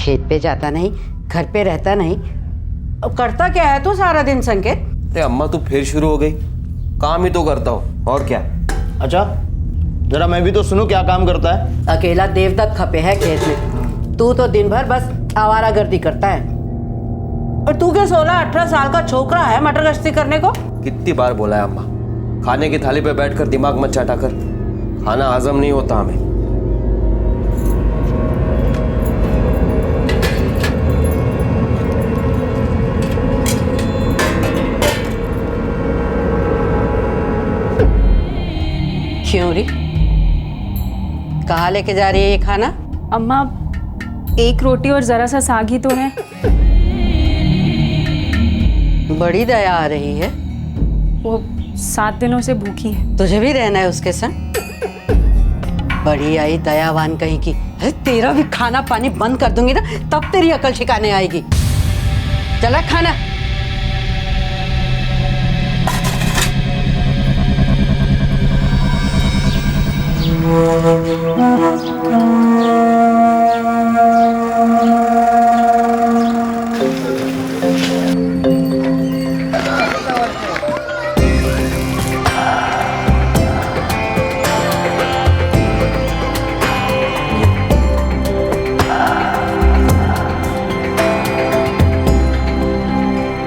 खेत पे जाता नहीं, घर पे रहता नहीं। अब करता क्या है तू सारा दिन संकेत? अरे अम्मा तू फिर शुरू हो गई। काम ही तो करता हूँ और क्या। अच्छा जरा मैं भी तो सुनूं क्या काम करता है। अकेला देवदत्त खपे है खेत में, तू तो दिन भर बस आवारागर्दी करता है। और तू क्या 16-18 साल का छोकरा है मटर गश्ती करने को? कितनी बार बोला है अम्मा, खाने की थाली पे बैठकर दिमाग मत चाटा कर, खाना हजम नहीं होता हमें। क्यों री, कहाँ लेके जा रही है ये खाना? अम्मा, एक रोटी और जरा सा साग ही तो है। बड़ी दया आ रही है। वो 7 दिनों से भूखी है। तुझे भी रहना है उसके संग? बड़ी आई दयावान कहीं की। अरे तेरा भी खाना पानी बंद कर दूंगी ना, तब तेरी अकल ठिकाने आएगी। चला खाना।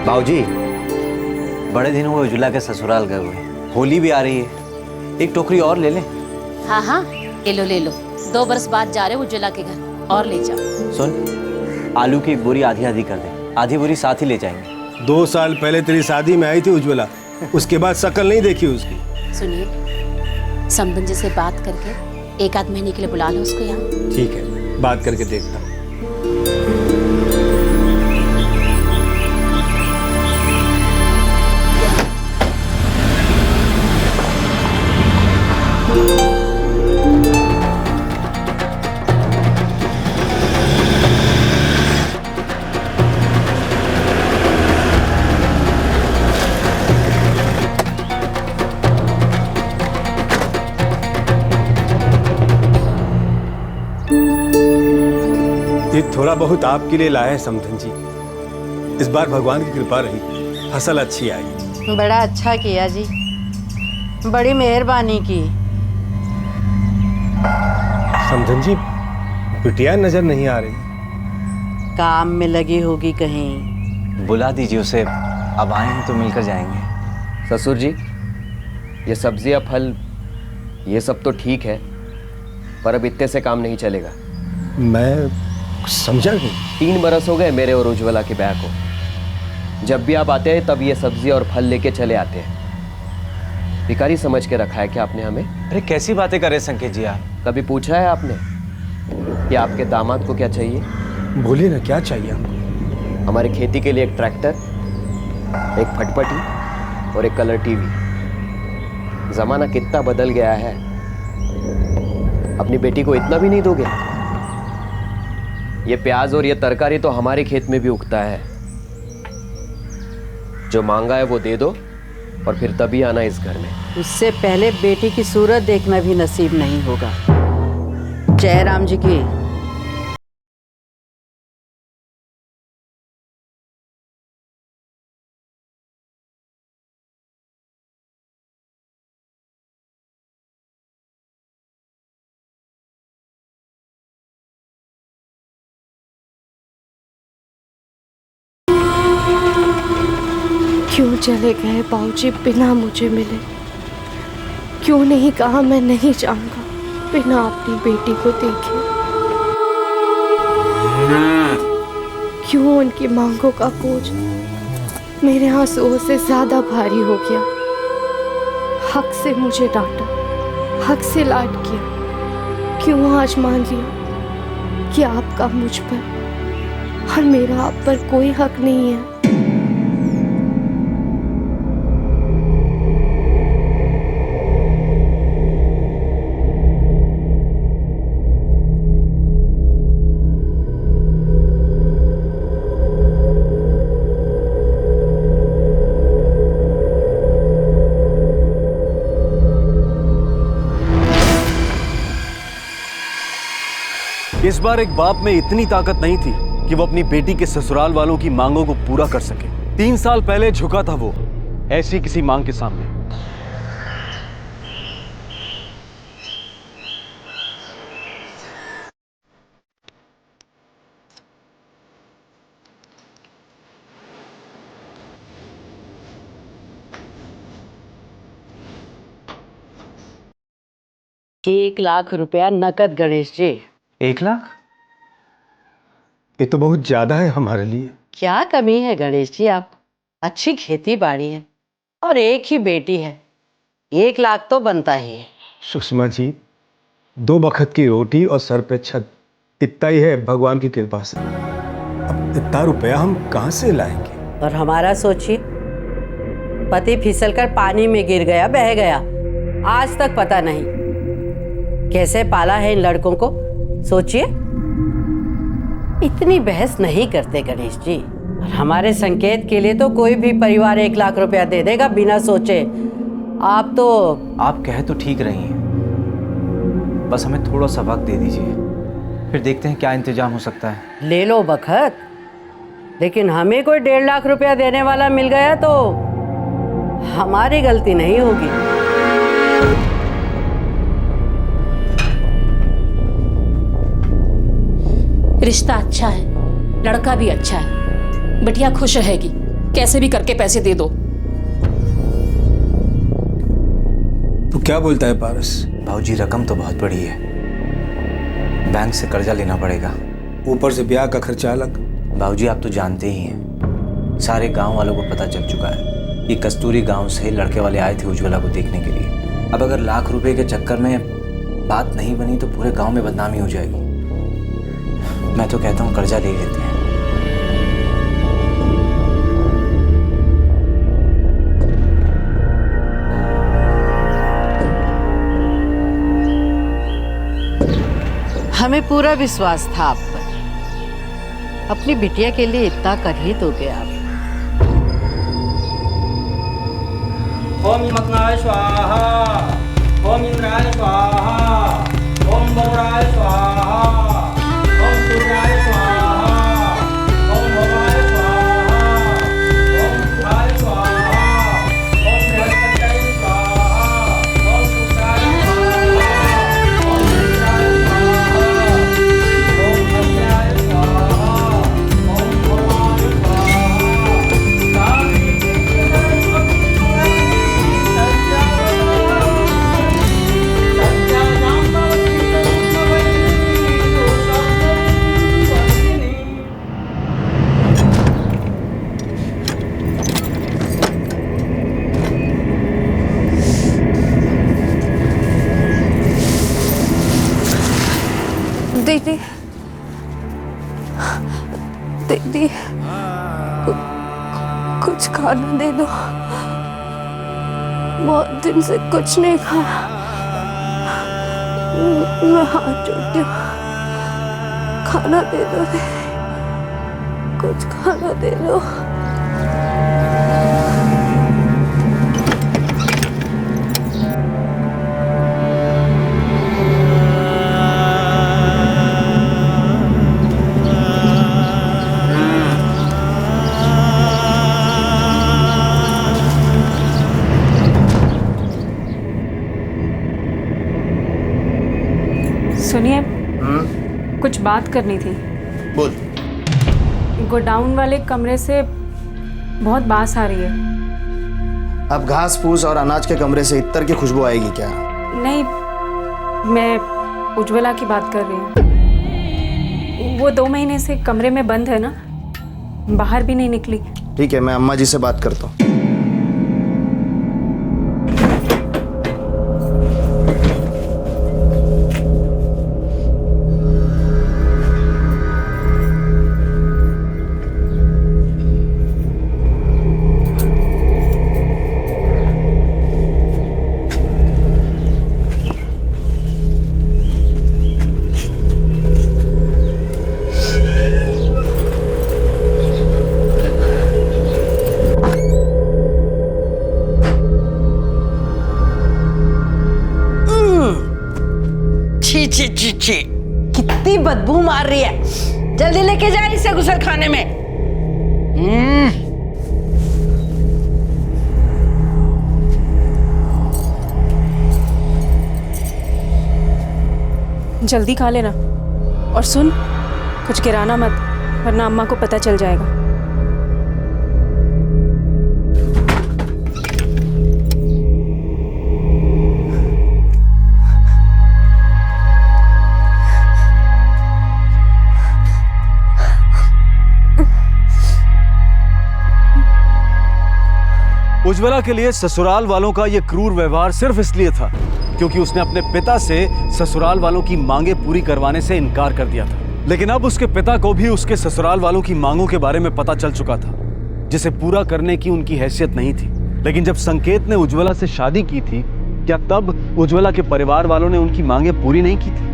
बाबूजी, बड़े दिन हुए उज्ज्वला के ससुराल गए हुए। होली भी आ रही है, एक टोकरी और ले लें। हाँ हाँ, ले लो 2 बरस बाद जा रहे उज्ज्वला के घर, और ले जाओ। सुन, आलू की एक बोरी आधी आधी कर दे, आधी बोरी साथ ही ले जाएंगे। 2 साल पहले तेरी शादी में आई थी उज्ज्वला, उसके बाद शक्ल नहीं देखी उसकी। सुनिए, समधन जी से बात करके 1 आध महीने के लिए बुला लो उसको यहाँ। ठीक है, बात करके देखता हूँ। ये थोड़ा बहुत आपके लिए लाया है समधन जी। इस बार भगवान की कृपा रही, फसल अच्छी आई। बड़ा अच्छा किया जी, बड़ी मेहरबानी की। समधन जी, बिटिया नजर नहीं आ रही। काम में लगी होगी कहीं। बुला दीजिए उसे, अब आए हैं तो मिलकर जाएंगे। ससुर जी, ये सब्जियां फल ये सब तो ठीक है, पर अब इतने से काम नहीं चलेगा। मैं समझा नहीं। 3 बरस हो गए मेरे और उज्ज्वला के ब्याह को। जब भी आप आते हैं तब ये सब्जी और फल लेके चले आते हैं। भिखारी समझ के रखा है क्या आपने हमें? अरे कैसी बातें कर रहे संकेत जी आप? कभी पूछा है आपने कि आपके दामाद को क्या चाहिए? बोलिए ना, क्या चाहिए आपको? हमारी खेती के लिए एक ट्रैक्टर, एक फटफटी और एक कलर टीवी। जमाना कितना बदल गया है, अपनी बेटी को इतना भी नहीं दोगे? ये प्याज और ये तरकारी तो हमारे खेत में भी उगता है। जो मांगा है वो दे दो और फिर तभी आना इस घर में। उससे पहले बेटी की सूरत देखना भी नसीब नहीं होगा। जय राम जी की। क्यों चले गए बाबूजी बिना मुझे मिले? क्यों नहीं कहा मैं नहीं जाऊंगा बिना अपनी बेटी को देखे? क्यों उनकी मांगों का बोझ मेरे आंसुओं से ज्यादा भारी हो गया? हक से मुझे डांटा, हक से लाड किया। क्यों आज मान लिया कि आपका मुझ पर और मेरा आप पर कोई हक नहीं है? इस बार एक बाप में इतनी ताकत नहीं थी कि वो अपनी बेटी के ससुराल वालों की मांगों को पूरा कर सके। 3 साल पहले झुका था वो ऐसी किसी मांग के सामने। ₹1,00,000 नकद गणेश जी। 1 लाख? ये तो बहुत ज्यादा है हमारे लिए। क्या कमी है गणेश जी? आप अच्छी खेती बाड़ी है और एक ही बेटी है, 1,00,000 तो बनता ही है। सुषमा जी, 2 वक्त की रोटी और सर पे छत, इतना ही है भगवान की कृपा से। अब इतना रुपया हम कहाँ से लाएंगे? और हमारा सोचिए, पति फिसलकर पानी में गिर गया, बह गया, आज तक पता नहीं कैसे पाला है इन लड़कों को। सोचिए, इतनी बहस नहीं करते गणेश जी। और हमारे संकेत के लिए तो कोई भी परिवार 1,00,000 दे देगा बिना सोचे। आप तो आप कह तो ठीक रही हैं, बस हमें थोड़ा सा वक्त दे दीजिए, फिर देखते हैं क्या इंतजाम हो सकता है। ले लो बखत, लेकिन हमें कोई 1,50,000 रुपया देने वाला मिल गया तो हमारी गलती नहीं होगी। रिश्ता अच्छा है, लड़का भी अच्छा है, बिटिया खुश रहेगी, कैसे भी करके पैसे दे दो। तू क्या बोलता है पारस? भाऊजी, रकम तो बहुत बड़ी है, बैंक से कर्जा लेना पड़ेगा, ऊपर से ब्याह का खर्चा अलग। भाऊजी आप तो जानते ही हैं, सारे गांव वालों को पता चल चुका है कि कस्तूरी गांव से लड़के वाले आए थे उज्ज्वला को देखने के लिए। अब अगर ₹1,00,000 के चक्कर में बात नहीं बनी तो पूरे गांव में बदनामी हो जाएगी। मैं तो कहता हूँ कर्जा ले लेते हैं। हमें पूरा विश्वास था आप पर, अपनी बिटिया के लिए इतना कर ही दोगे आप। ओम हिमग्नाय स्वाहा, ओम इंद्राय स्वाहा, ओम गौराय स्वाहा, ओम सूर्याय स्वाहा, ओम भवाय स्वाहा, ओम सुधाय स्वाहा, ओम बृहस्पत्यै स्वाहा, ओम शुक्राय स्वाहा, ओम इंद्राय स्वाहा, ओम अग्न्याय स्वाहा, ओम भवाय स्वाहा। दीदी, दीदी, कुछ खाना दे दो, बहुत दिन से कुछ नहीं खाया, मैं हाथ जोड़ती हूँ, खाना दे दो दीदी, कुछ खाना दे दो। सुनिए, कुछ बात करनी थी। बोल। गोडाउन वाले कमरे से बहुत बास आ रही है। अब घास फूस और अनाज के कमरे से इत्तर की खुशबू आएगी क्या? नहीं, मैं उज्ज्वला की बात कर रही हूँ। वो 2 महीने से कमरे में बंद है ना, बाहर भी नहीं निकली। ठीक है, मैं अम्मा जी से बात करता हूँ। छी छी छी छी, कितनी बदबू मार रही है। जल्दी लेके जा इसे गुसल खाने में। जल्दी खा लेना। और सुन, कुछ गिराना मत, वरना अम्मा को पता चल जाएगा। उज्ज्वला के लिए ससुराल वालों का यह क्रूर व्यवहार सिर्फ इसलिए था क्योंकि उसने अपने पिता से ससुराल वालों की मांगे पूरी करवाने से इनकार कर दिया था। लेकिन अब उसके पिता को भी उसके ससुराल वालों की मांगों के बारे में पता चल चुका था, जिसे पूरा करने की उनकी हैसियत नहीं थी। लेकिन जब संकेत ने उज्ज्वला से शादी की थी, क्या तब उज्ज्वला के परिवार वालों ने उनकी मांगे पूरी नहीं की थी?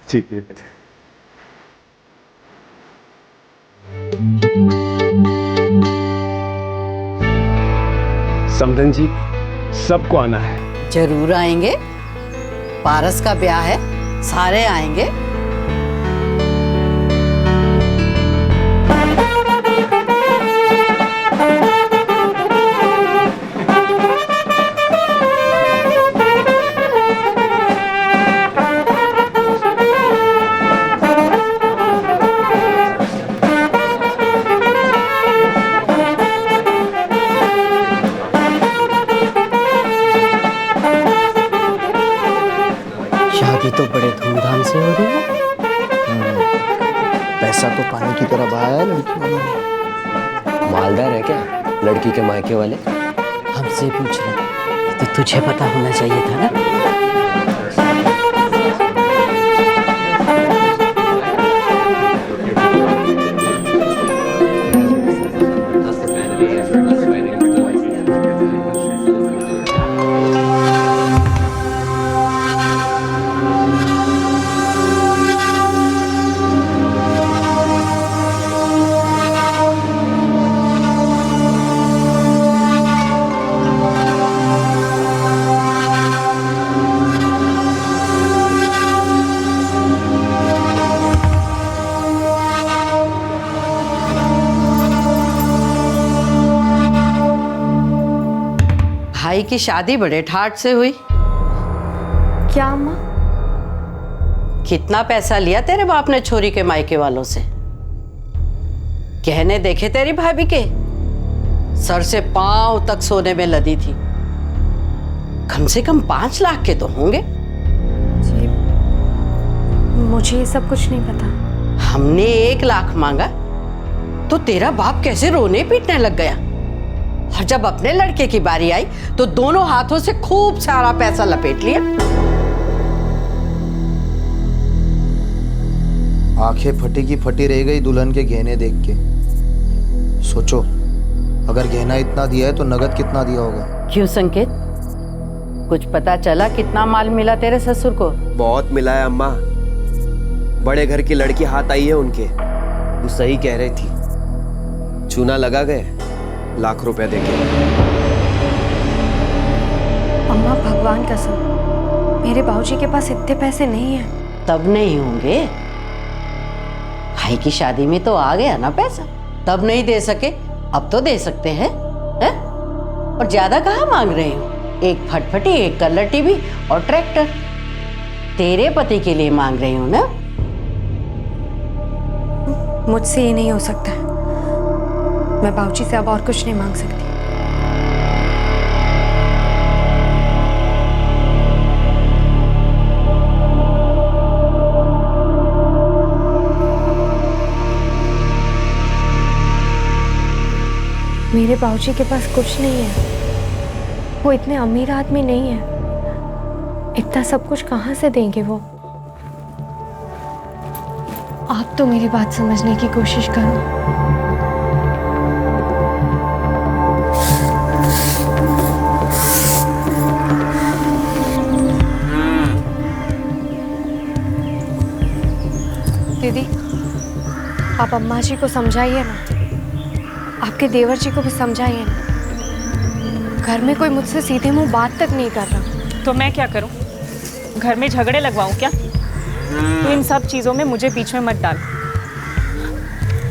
ठीक है। समधन जी, सबको आना है। जरूर आएंगे, पारस का ब्याह है, सारे आएंगे। शादी तो बड़े धूमधाम से हो रही है। पैसा तो पानी की तरह बहाया है लड़की वालों ने। मालदार है क्या लड़की के मायके वाले? हमसे पूछ रहे तो तुझे पता होना चाहिए था ना। भाई की शादी बड़े ठाट से हुई। क्या अम्मा? कितना पैसा लिया तेरे बाप ने छोरी के मायके वालों से? गहने देखे तेरी भाभी के? सर से पांव तक सोने में लदी थी। कम से कम 5 लाख के तो होंगे। जी, मुझे ये सब कुछ नहीं पता। हमने 1 लाख मांगा तो तेरा बाप कैसे रोने पीटने लग गया, और जब अपने लड़के की बारी आई तो दोनों हाथों से खूब सारा पैसा लपेट लिया। आंखें फटी की फटी रह गई दुल्हन के गहने देख के। सोचो, अगर गहना इतना दिया है तो नगद कितना दिया होगा? क्यों संकेत, कुछ पता चला कितना माल मिला तेरे ससुर को? बहुत मिला है अम्मा। बड़े घर की लड़की हाथ आई है उनके। वो सही कह रही थी, चूना लगा गए, लाख रुपए देके। अम्मा भगवान कसम, मेरे बाबूजी के पास इतने पैसे नहीं हैं। तब नहीं होंगे, भाई की शादी में तो आ गया ना पैसा। तब नहीं दे सके, अब तो दे सकते हैं, हैं? और ज्यादा कहाँ मांग रहे हो? एक फटफटी, एक कलर टीवी और ट्रैक्टर तेरे पति के लिए मांग रही हूँ ना। मुझसे ये नहीं हो सकता है। मैं बाबूजी से अब और कुछ नहीं मांग सकती। मेरे बाबूजी के पास कुछ नहीं है। वो इतने अमीर आदमी नहीं है। इतना सब कुछ कहाँ से देंगे वो? आप तो मेरी बात समझने की कोशिश करो। दीदी, आप अम्मा जी को समझाइए ना, आपके देवर जी को भी समझाइए ना। घर में कोई मुझसे सीधे मुंह बात तक नहीं कर रहा। तो मैं क्या करूं? घर में झगड़े लगवाऊं क्या? तो इन सब चीज़ों में मुझे बीच में मत डाल।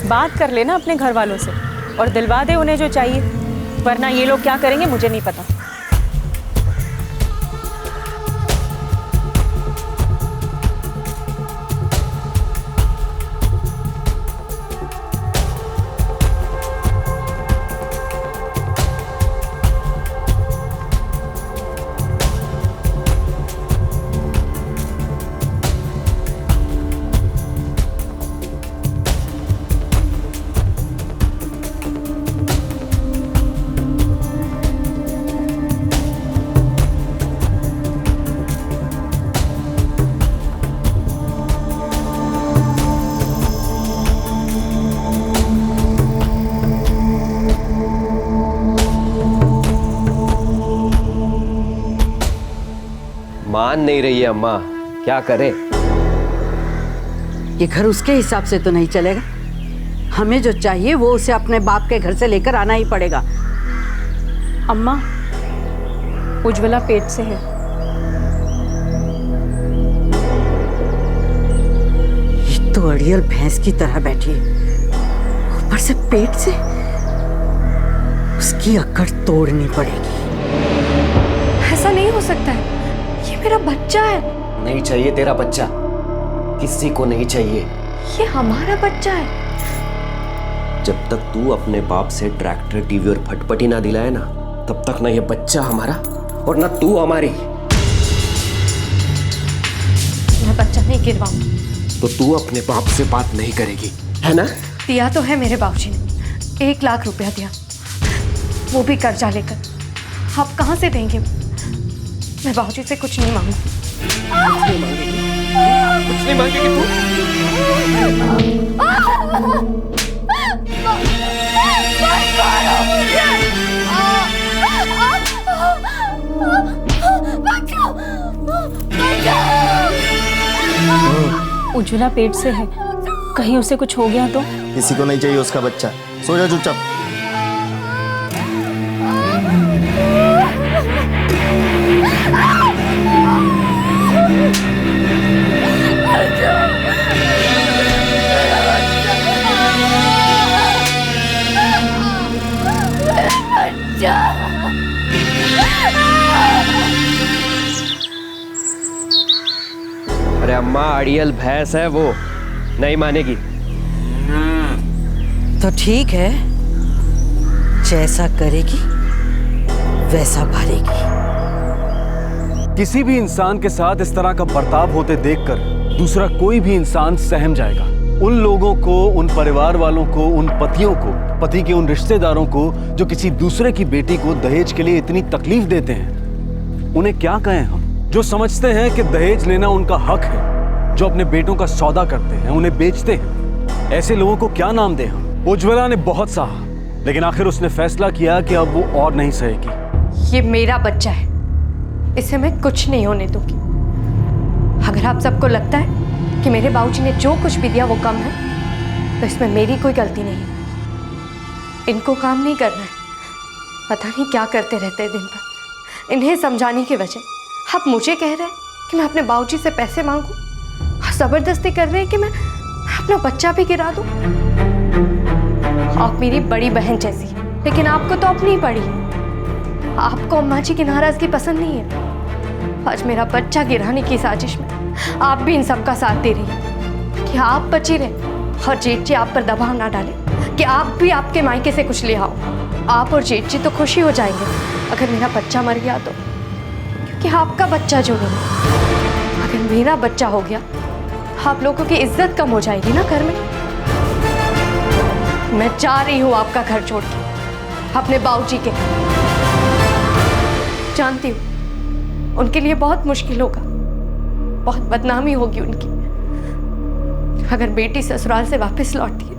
बात कर लेना अपने घर वालों से और दिलवा दे उन्हें जो चाहिए, वरना ये लोग क्या करेंगे मुझे नहीं पता। मान नहीं रही है अम्मा, क्या करे? ये घर उसके हिसाब से तो नहीं चलेगा। हमें जो चाहिए वो उसे अपने बाप के घर से लेकर आना ही पड़ेगा। अम्मा, उज्ज्वला पेट से है। ये तो अड़ियल भैंस की तरह बैठी है, ऊपर से पेट से। उसकी अकड़ तोड़नी पड़ेगी। ऐसा नहीं हो सकता है, ये मेरा बच्चा है। नहीं चाहिए तेरा बच्चा, किसी को नहीं चाहिए। ये हमारा बच्चा है। जब तक तू अपने बाप से ट्रैक्टर, टीवी और फटपटी ना दिलाए ना, तब तक ना ये बच्चा हमारा और ना तू हमारी। मैं बच्चा नहीं गिरवाऊंगी। तो तू अपने बाप से बात नहीं करेगी, है ना? दिया तो है मेरे बाबूजी ने, 1 लाख रुपया दिया, वो भी कर्जा लेकर। आप कहाँ से देंगे? मैं बाबूजी से कुछ नहीं मांगू। कुछ नहीं मांगेगी तू? उज्ज्वला पेट से है, कहीं उसे कुछ हो गया तो? किसी को नहीं चाहिए उसका बच्चा। सो जा चुपचाप। अरे अम्मा, अड़ियल भैंस है वो, नहीं मानेगी। तो ठीक है, जैसा करेगी वैसा भरेगी। किसी भी इंसान के साथ इस तरह का बर्ताव होते देखकर दूसरा कोई भी इंसान सहम जाएगा। उन लोगों को, उन परिवार वालों को, उन पतियों को, पति के उन रिश्तेदारों को जो किसी दूसरे की बेटी को दहेज के लिए इतनी तकलीफ देते हैं, उन्हें क्या कहें हम? जो समझते हैं कि दहेज लेना उनका हक है, जो अपने बेटों का सौदा करते हैं, उन्हें बेचते हैं, ऐसे लोगों को क्या नाम दें हम? उज्ज्वला ने बहुत सहा, लेकिन आखिर उसने फैसला किया कि अब वो और नहीं सहेगी। ये मेरा बच्चा है, इसे मैं कुछ नहीं होने दूंगी। अगर आप सबको लगता है कि मेरे बाबूजी ने जो कुछ भी दिया वो कम है, तो इसमें मेरी कोई गलती नहीं है। इनको काम नहीं करना है, पता नहीं क्या करते रहते हैं दिन भर। इन्हें समझाने की वजह आप मुझे कह रहे हैं कि मैं अपने बाबूजी से पैसे मांगूं, और ज़बरदस्ती कर रहे हैं कि मैं अपना बच्चा भी गिरा दूं। आप मेरी बड़ी बहन जैसी, लेकिन आपको तो अपनी पड़ी। आपको अम्मा जी की नाराजगी पसंद नहीं है। आज मेरा बच्चा गिराने की साजिश में आप भी इन सब का साथ दे रही हैं कि आप बची रहे और जेठ जी आप पर दबाव ना डाले कि आप भी आपके मायके से कुछ ले आओ। आप और जेठ जी तो खुशी हो जाएंगे अगर मेरा बच्चा मर गया तो, क्योंकि आपका बच्चा जो नहीं, अगर मेरा बच्चा हो गया आप लोगों की इज्जत कम हो जाएगी ना घर में। मैं जा रही हूँ आपका घर छोड़ के। अपने बाबूजी के। जानती हूँ उनके लिए बहुत मुश्किल होगा, बहुत बदनामी होगी उनकी। अगर बेटी ससुराल से वापस लौटती है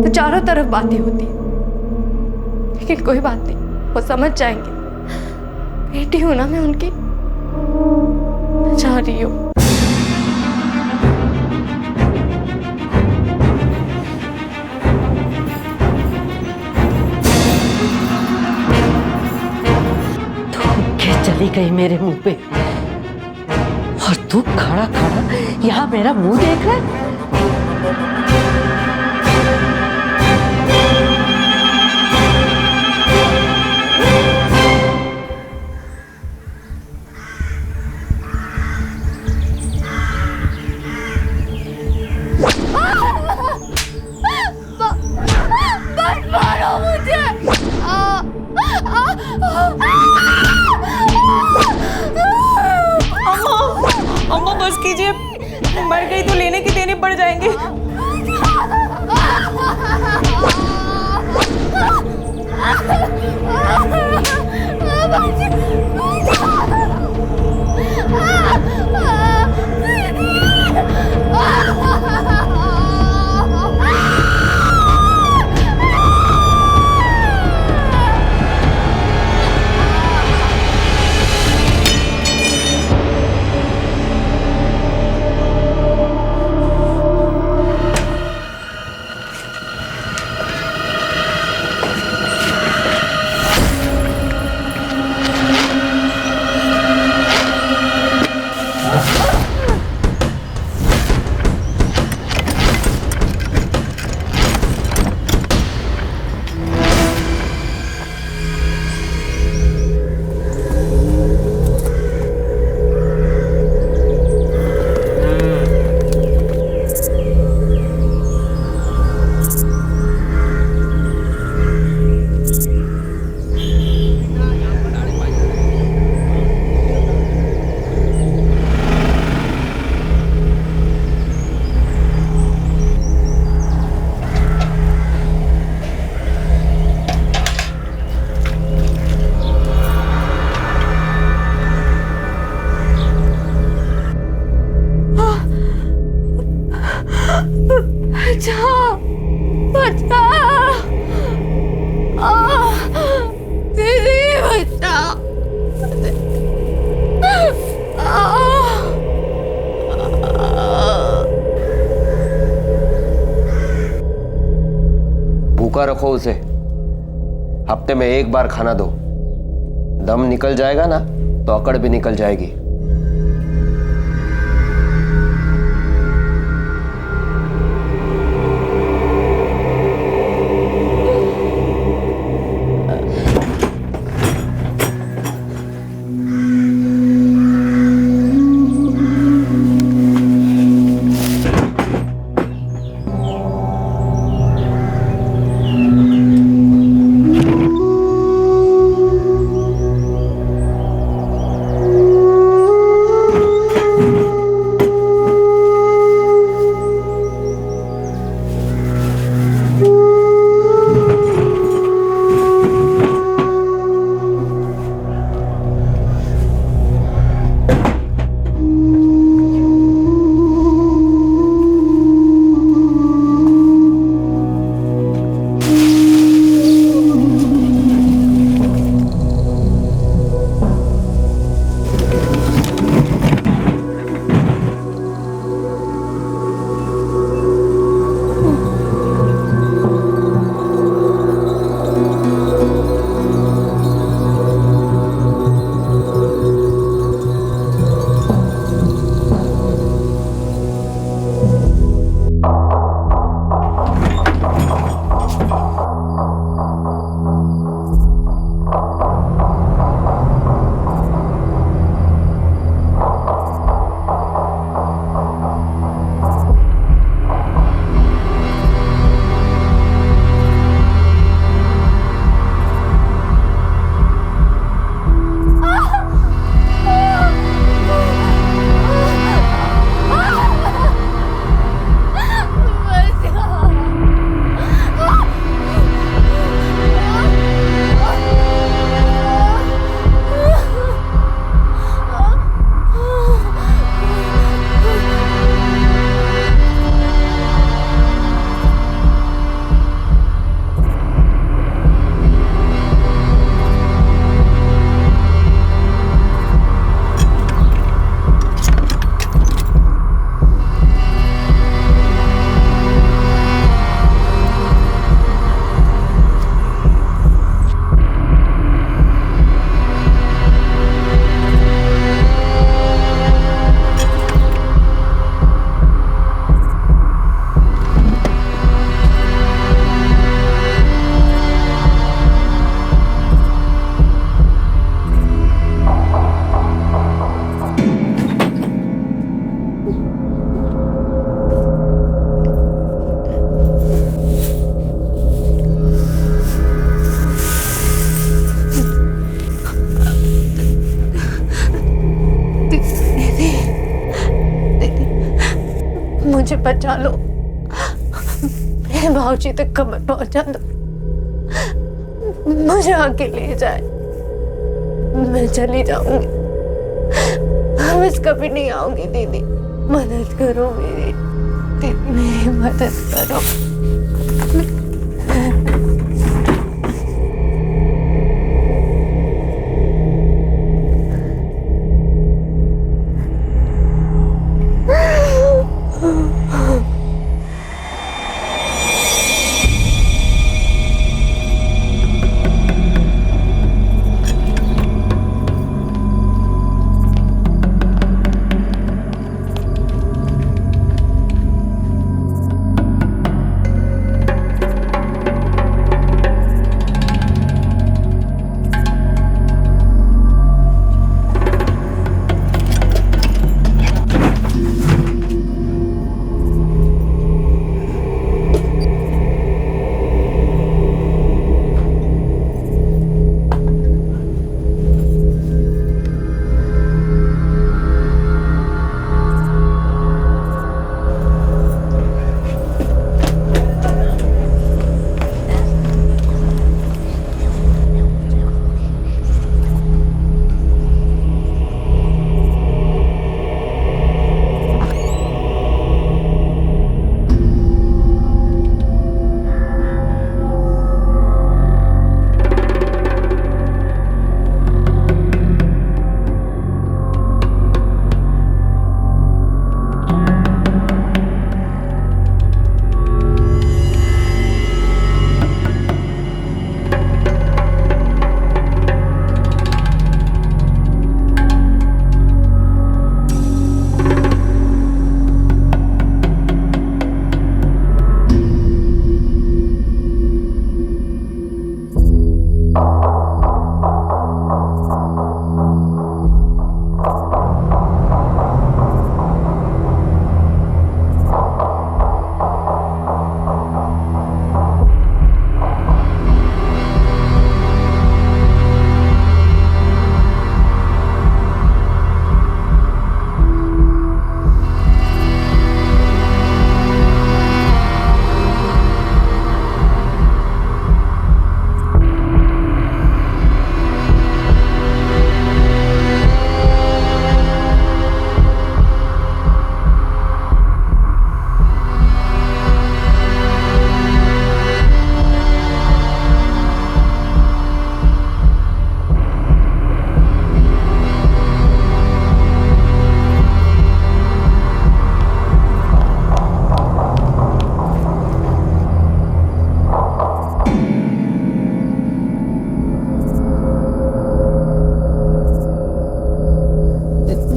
तो चारों तरफ बातें होती हैं, लेकिन कोई बात नहीं, वो समझ जाएंगे। बेटी हूं ना मैं उनकी, जा रही हूँ। चली गई मेरे मुंह पे, और तू खड़ा खड़ा यहाँ मेरा मुंह देख रहा है। मारो मुझे। अम्मा बस कीजिए, मर गई तो लेने के देने पड़ जाएंगे। भूखा रखो उसे, हफ्ते में एक बार खाना दो। दम निकल जाएगा ना तो अकड़ भी निकल जाएगी। मुझे बचा लो, मेरे भाऊजी तक खबर पहुंचा दो, मुझे आके ले जाए, मैं चली जाऊंगी, बस कभी नहीं आऊंगी। दीदी मदद करो मेरी, दीदी मेरी मदद करो।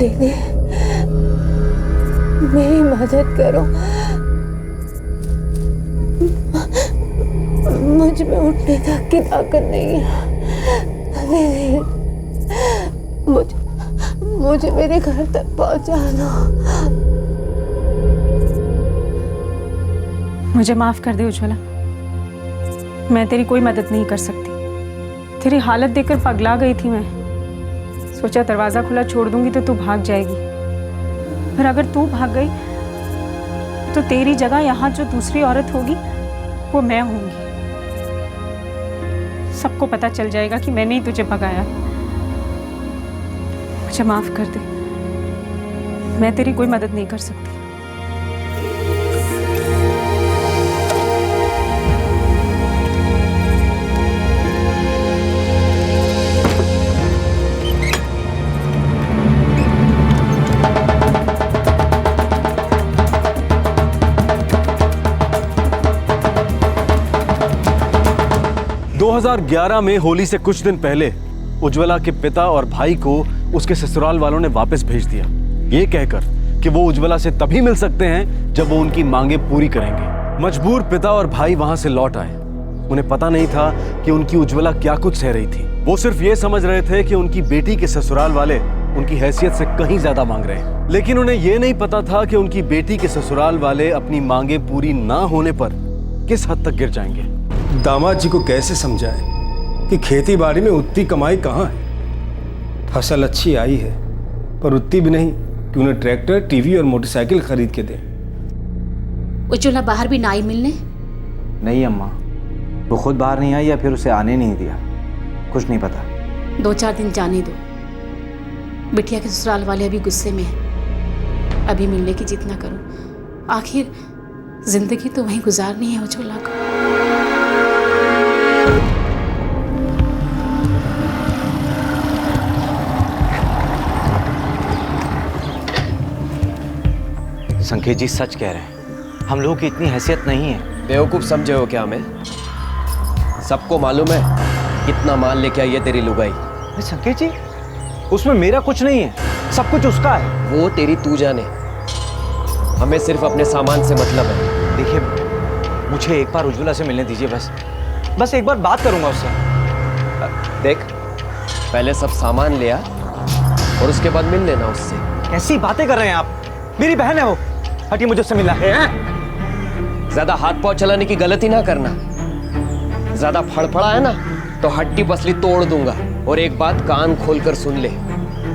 दीदी मेरी मदद करो, मुझ में उठने तक की ताकत नहीं है। दीदी मुझे मेरे घर तक पहुंचाना। मुझे माफ कर दे उज्ज्वला, मैं तेरी कोई मदद नहीं कर सकती। तेरी हालत देखकर पगला गई थी मैं। सोचा दरवाजा खुला छोड़ दूंगी तो तू भाग जाएगी, पर अगर तू भाग गई तो तेरी जगह यहाँ जो दूसरी औरत होगी वो मैं होंगी। सबको पता चल जाएगा कि मैंने ही तुझे भगाया। मुझे माफ कर दे, मैं तेरी कोई मदद नहीं कर सकती। 2011 में होली से कुछ दिन पहले उज्ज्वला के पिता और भाई को उसके ससुराल वालों ने वापस भेज दिया, ये कहकर कि वो उज्ज्वला से तभी मिल सकते हैं जब वो उनकी मांगे पूरी करेंगे। मजबूर पिता और भाई वहां से लौट आए। उन्हें पता नहीं था कि उनकी उज्ज्वला क्या कुछ सह रही थी। वो सिर्फ ये समझ रहे थे कि उनकी बेटी के ससुराल वाले उनकी हैसियत से कहीं ज्यादा मांग रहे हैं, लेकिन उन्हें यह नहीं पता था कि उनकी बेटी के ससुराल वाले अपनी मांगे पूरी ना होने पर किस हद तक गिर जाएंगे। दामाद जी को कैसे समझाए कि खेती बाड़ी में उतनी कमाई कहाँ है। फसल अच्छी आई है पर उतनी भी नहीं कि उन्हें ट्रैक्टर, टीवी और मोटरसाइकिल खरीद के दें। उज्ज्वला बाहर भी ना आई मिलने? नहीं अम्मा, वो खुद बाहर नहीं आई या फिर उसे आने नहीं दिया, कुछ नहीं पता। 2-4 दिन जाने दो। बिटिया के ससुराल वाले अभी गुस्से में हैं। अभी मिलने की जिद ना करो, आखिर जिंदगी तो वहीं गुजारनी है उज्ज्वला को। संकेत जी सच कह रहे हैं, हम लोगों की इतनी हैसियत नहीं है। बेवकूफ समझे हो क्या हमें? सबको मालूम है कितना माल लेके आई है तेरी लुगाई। संकेत जी, उसमें मेरा कुछ नहीं है, सब कुछ उसका है। वो तेरी तू जाने, हमें सिर्फ अपने सामान से मतलब है। देखिए, मुझे एक बार उज्ज्वला से मिलने दीजिए, बस एक बार बात करूंगा उससे। देख, पहले सब सामान ले आ और उसके बाद मिल लेना उससे। कैसी बातें कर रहे हैं आप? मेरी बहन है वो, हटिए, मुझे उससे मिलना है। ज्यादा हाथ पांव चलाने की गलती ना करना, ज्यादा फड़फड़ा है ना तो हड्डी पसली तोड़ दूंगा। और एक बात कान खोलकर सुन ले,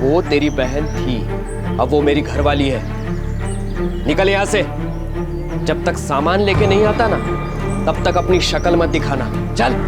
वो तेरी बहन थी, अब वो मेरी घरवाली है। निकल यहां से। जब तक सामान लेके नहीं आता ना, तब तक अपनी शक्ल मत दिखाना। चल।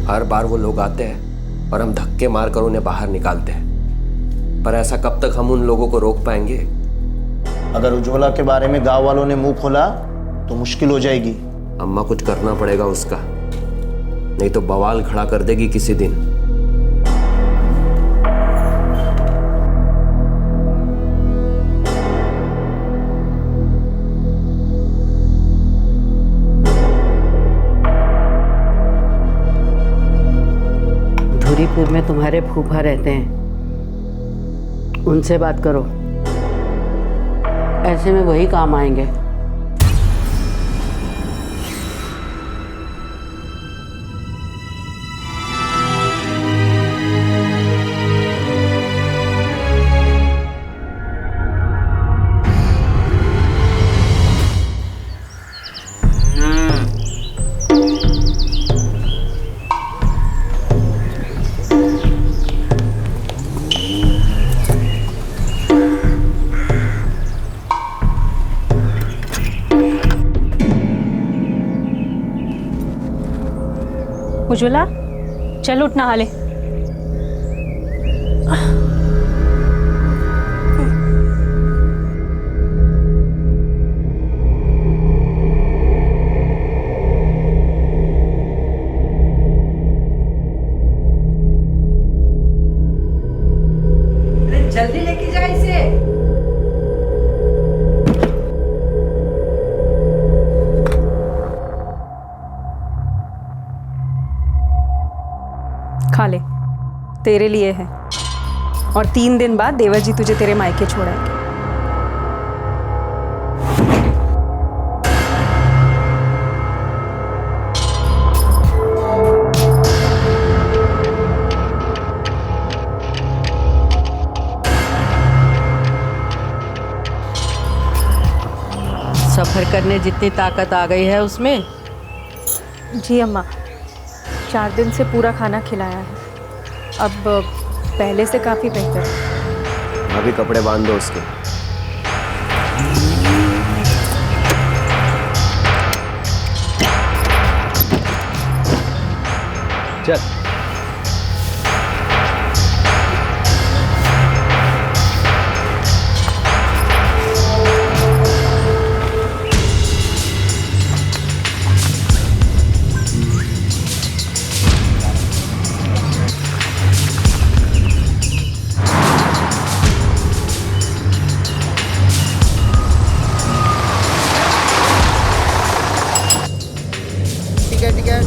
हर बार वो लोग आते हैं और हम धक्के मारकर उन्हें बाहर निकालते हैं, पर ऐसा कब तक हम उन लोगों को रोक पाएंगे? अगर उज्ज्वला के बारे में गांव वालों ने मुंह खोला तो मुश्किल हो जाएगी। अम्मा, कुछ करना पड़ेगा उसका, नहीं तो बवाल खड़ा कर देगी किसी दिन। धुरीपुर में तुम्हारे फूफा रहते हैं, उनसे बात करो, ऐसे में वही काम आएंगे। उज्ज्वला, चल उठ, नहा ले। जल्दी लेके जा इसे। खा ले, तेरे लिए है। और 3 दिन बाद देवर जी तुझे तेरे मायके छोड़ाएंगे। सफर करने जितनी ताकत आ गई है उसमें। जी अम्मा, 4 दिन से पूरा खाना खिलाया है, अब पहले से काफ़ी बेहतर है। अभी कपड़े बांध दो उसके। चल।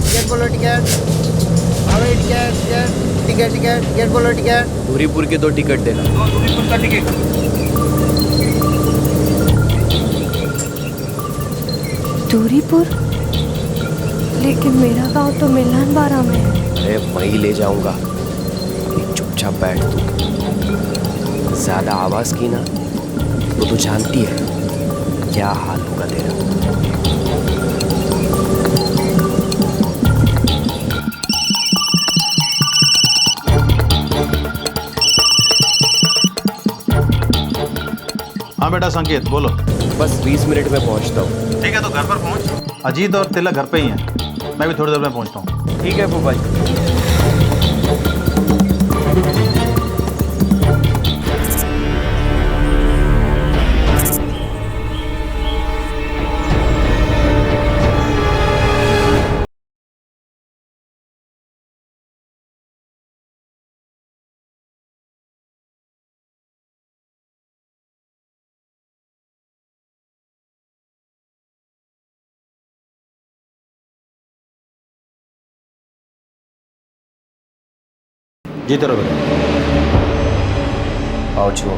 टिकट बोलो टिकट। अबे टिकट बोलो टिकट। दूरीपुर के 2 टिकट देना। दूरीपुर का टिकट। दूरीपुर? लेकिन मेरा गांव तो मिलान बारा में है। अरे वहीं ले जाऊंगा, अभी चुपचाप बैठ तू। ज्यादा आवाज की ना तो तू जानती है क्या हाल होगा तेरा। हाँ बेटा संकेत बोलो। बस 20 मिनट में पहुंचता हूँ। ठीक है तो घर पर पहुंच। अजीत और तिलक घर पे ही हैं, मैं भी थोड़ी देर में पहुंचता हूँ। ठीक है फूफा जी। जीते रहो बेटा। आओ छुओ।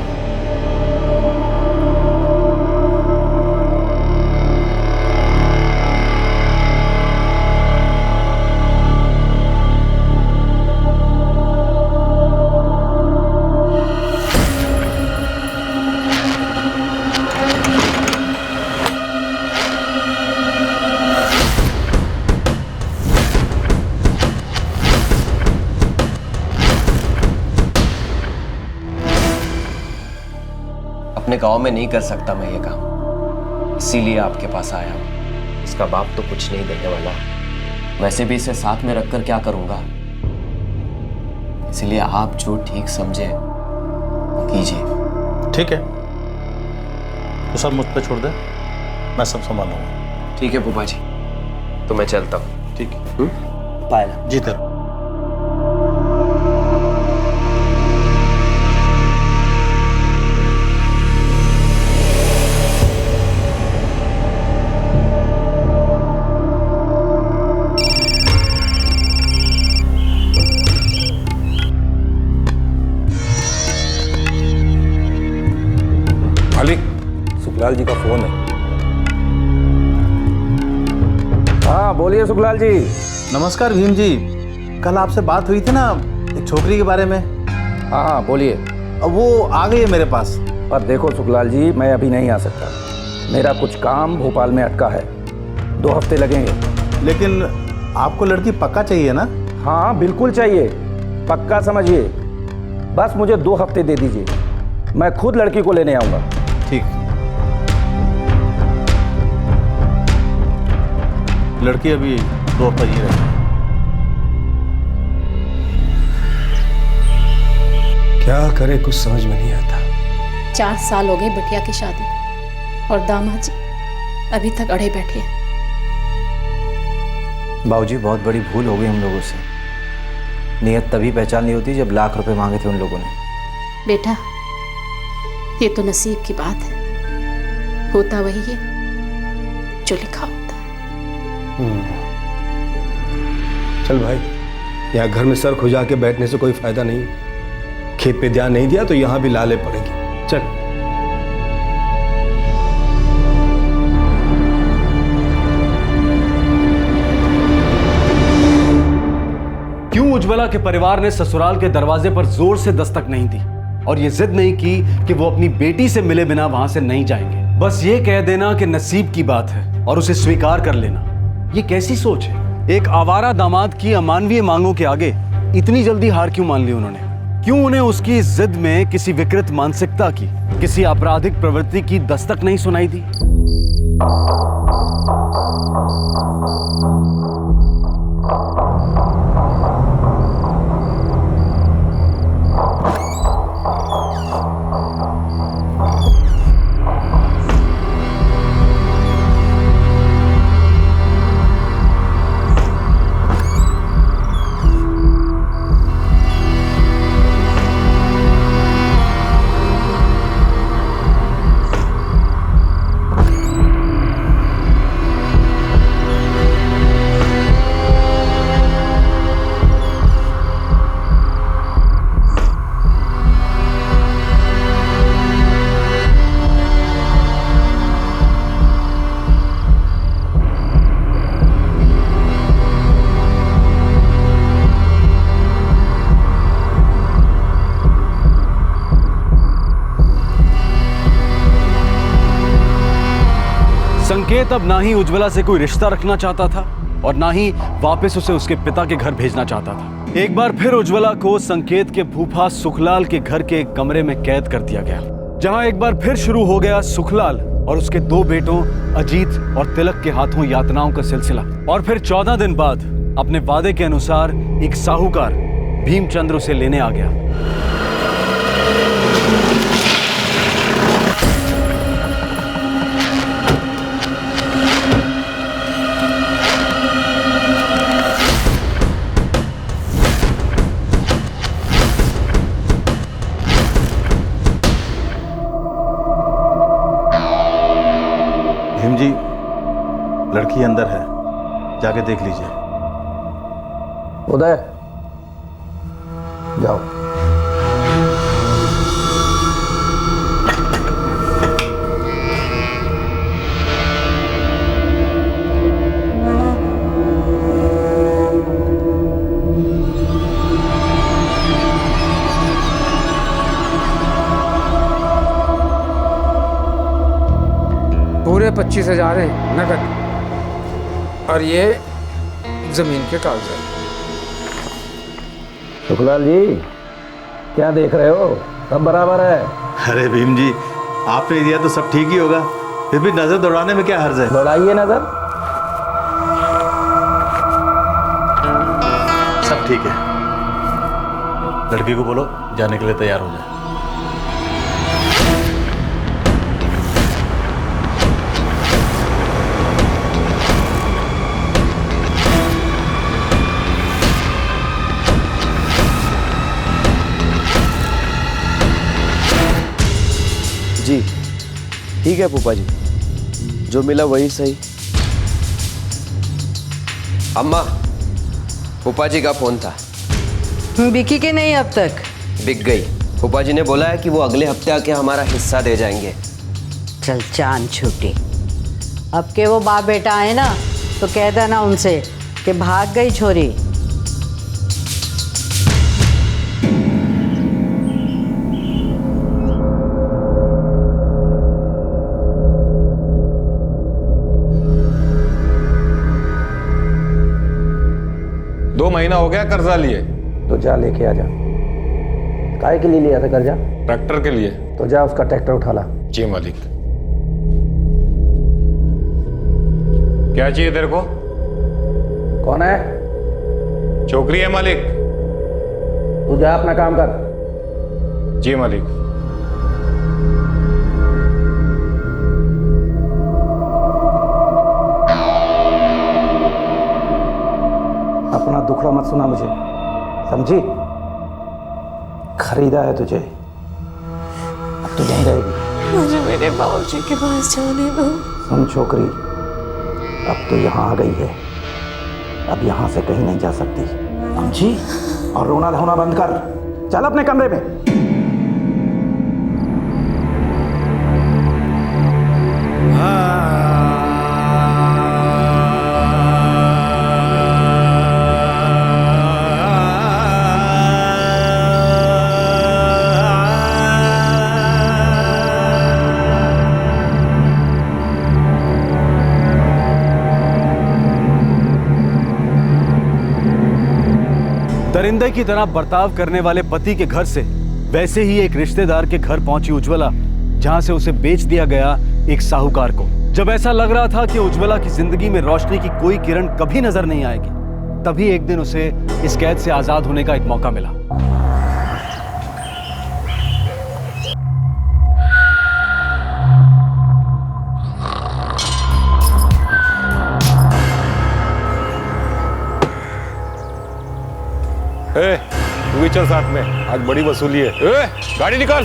अपने गांव में नहीं कर सकता मैं ये काम, इसीलिए आपके पास आया हूं। इसका बाप तो कुछ नहीं देने वाला, वैसे भी इसे साथ में रखकर क्या करूंगा, इसलिए आप जो ठीक समझे वो कीजिए। ठीक है तो सब मुझ पे छोड़ दे, मैं सब संभाल लूंगा। ठीक है फूफा जी, तो मैं चलता हूँ। ठीक है पायला जीते रहो। सुखलाल जी का फोन है। हाँ बोलिए सुखलाल जी। नमस्कार भीम जी, कल आपसे बात हुई थी ना एक छोकरी के बारे में। हाँ बोलिए। अब वो आ गई है मेरे पास। पर देखो सुखलाल जी, मैं अभी नहीं आ सकता, मेरा कुछ काम भोपाल में अटका है, 2 हफ्ते लगेंगे। लेकिन आपको लड़की पक्का चाहिए ना? हाँ बिल्कुल चाहिए, पक्का समझिए। बस मुझे 2 हफ्ते दे दीजिए, मैं खुद लड़की को लेने आऊँगा। ठीक। लड़की अभी 2 हफ्ते ही रहेगी। क्या करे कुछ समझ में नहीं आता। 4 साल हो गए बिटिया की शादी को और दामाद जी अभी तक अड़े बैठे हैं। बाबूजी बहुत बड़ी भूल हो गई हम लोगों से। नियत तभी पहचाननी होती जब लाख रुपए मांगे थे उन लोगों ने। बेटा ये तो नसीब की बात है, होता वही है जो लिखा होता है। चल भाई, यहाँ घर में सर खुजा के बैठने से कोई फायदा नहीं। खेत पे ध्यान नहीं दिया तो यहाँ भी लाले पड़ेंगे। चल। क्यों उज्ज्वला के परिवार ने ससुराल के दरवाजे पर जोर से दस्तक नहीं दी और ये जिद नहीं की कि वो अपनी बेटी से मिले बिना वहां से नहीं जाएंगे? बस ये कह देना कि नसीब की बात है और उसे स्वीकार कर लेना। ये कैसी सोच है? एक आवारा दामाद की अमानवीय मांगों के आगे इतनी जल्दी हार क्यों मान ली उन्होंने? क्यों उन्हें उसकी जिद में किसी विकृत मानसिकता की, किसी आपराधिक प्रवृत्ति की दस्तक नहीं सुनाई दी? संकेत अब ना ही उज्ज्वला से कोई रिश्ता रखना चाहता था और ना ही वापस उसे उसके पिता के घर भेजना चाहता था। एक बार फिर उज्ज्वला को संकेत के फूफा सुखलाल के घर के एक कमरे में कैद कर दिया गया, जहां एक बार फिर शुरू हो गया सुखलाल और उसके 2 बेटों अजीत और तिलक के हाथों यातनाओं का सिलसिला। और फिर 14 दिन बाद अपने वादे के अनुसार एक साहूकार भीमचंद्र उसे लेने आ गया। भीम जी, लड़की अंदर है, जाके देख लीजिए। उदय, जाओ। पूरे 25,000 हैं नकद, और ये जमीन के कागजात। सुखलाल जी, क्या देख रहे हो? सब बराबर है। अरे भीम जी, आपने दिया तो सब ठीक ही होगा, फिर भी नजर दौड़ाने में क्या हर्ज है? दौड़ाइए नजर। सब ठीक है। लड़की को बोलो जाने के लिए तैयार हो जाए। जी ठीक है फूफा जी, जो मिला वही सही। अम्मा, फूफा जी का फोन था। बिकी के नहीं अब तक? बिक गई। फूफा जी ने बोला है कि वो अगले हफ्ते आके हमारा हिस्सा दे जाएंगे। चल चांद छूटी। अब के वो बाप बेटा आए ना तो कह देना उनसे कि भाग गई छोरी। महीना हो गया कर्जा लिए। तो जा लेके आ जा। काय के लिए लिया था कर्जा? ट्रैक्टर के लिए। तो जा उसका ट्रैक्टर उठा ला। जी मालिक। क्या चाहिए तेरे को? कौन है? छोकरी है मालिक। तू जा अपना काम कर। जी मालिक। अपना दुखड़ा मत सुना मुझे, समझी? खरीदा है तुझे, अब तो यहीं रहेगी। मुझे मेरे बाबूजी के पास जाने दो। सुन छोकरी, अब तो यहाँ आ गई है, अब यहाँ से कहीं नहीं जा सकती, समझी? और रोना धोना बंद कर, चल अपने कमरे में। परिंदे की तरह बर्ताव करने वाले पति के घर से वैसे ही एक रिश्तेदार के घर पहुंची उज्ज्वला, जहां से उसे बेच दिया गया एक साहूकार को। जब ऐसा लग रहा था कि उज्ज्वला की जिंदगी में रोशनी की कोई किरण कभी नजर नहीं आएगी, तभी एक दिन उसे इस कैद से आजाद होने का एक मौका मिला। तू भी चल साथ में, आज बड़ी वसूली है। गाड़ी निकाल।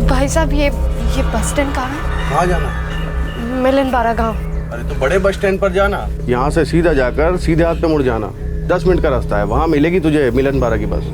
भाई साहब ये बस स्टैंड कहाँ है? कहाँ जाना? मिलन बारा गाँव। अरे तो बड़े बस स्टैंड पर जाना, यहाँ से सीधा जाकर सीधे हाथ पे मुड़ जाना। 10 मिनट का रास्ता है, वहाँ मिलेगी तुझे मिलन बारा की बस।